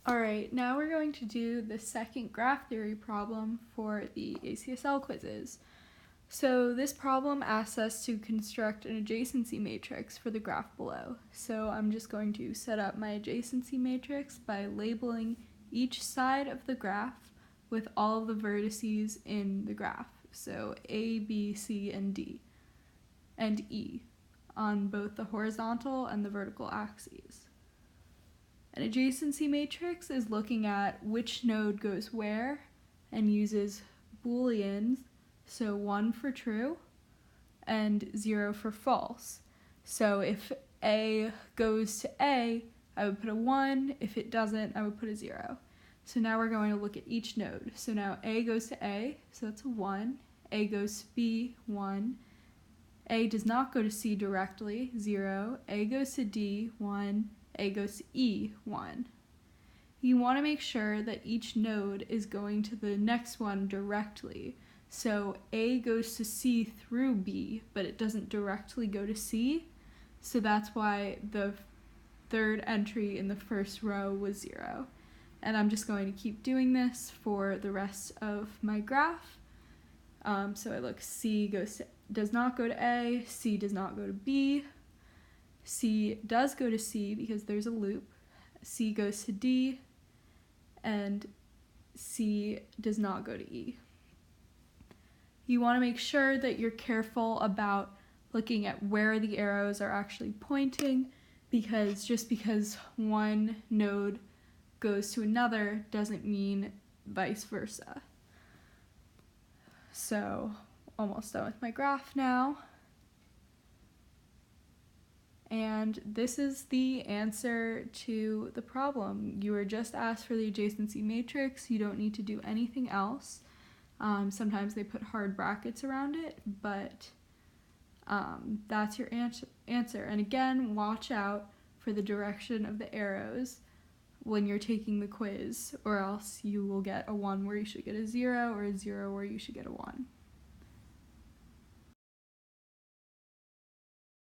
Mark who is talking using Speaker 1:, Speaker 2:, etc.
Speaker 1: Alright, now we're going to do the second graph theory problem for the ACSL quizzes. So this problem asks us to construct an adjacency matrix for the graph below. So I'm just going to set up my adjacency matrix by labeling each side of the graph with all of the vertices in the graph. So A, B, C, and D, and E on both the horizontal and the vertical axes. An adjacency matrix is looking at which node goes where and uses booleans, so 1 for true and 0 for false. So if A goes to A, I would put a 1. If it doesn't, I would put a 0. So now we're going to look at each node. So now A goes to A, so that's a 1. A goes to B, 1. A does not go to C directly, 0. A goes to D, 1. A goes to E, 1. You want to make sure that each node is going to the next one directly. So A goes to C through B, but it doesn't directly go to C. So that's why the third entry in the first row was 0. And I'm just going to keep doing this for the rest of my graph. So I look, C does not go to A, C does not go to B, C does go to C because there's a loop, C goes to D, and C does not go to E. You want to make sure that you're careful about looking at where the arrows are actually pointing, because just because one node goes to another doesn't mean vice versa. So, almost done with my graph now. And this is the answer to the problem. You were just asked for the adjacency matrix. You don't need to do anything else. Sometimes they put hard brackets around it, but that's your answer. And again, watch out for the direction of the arrows when you're taking the quiz, or else you will get a 1 where you should get a 0, or a 0 where you should get a 1.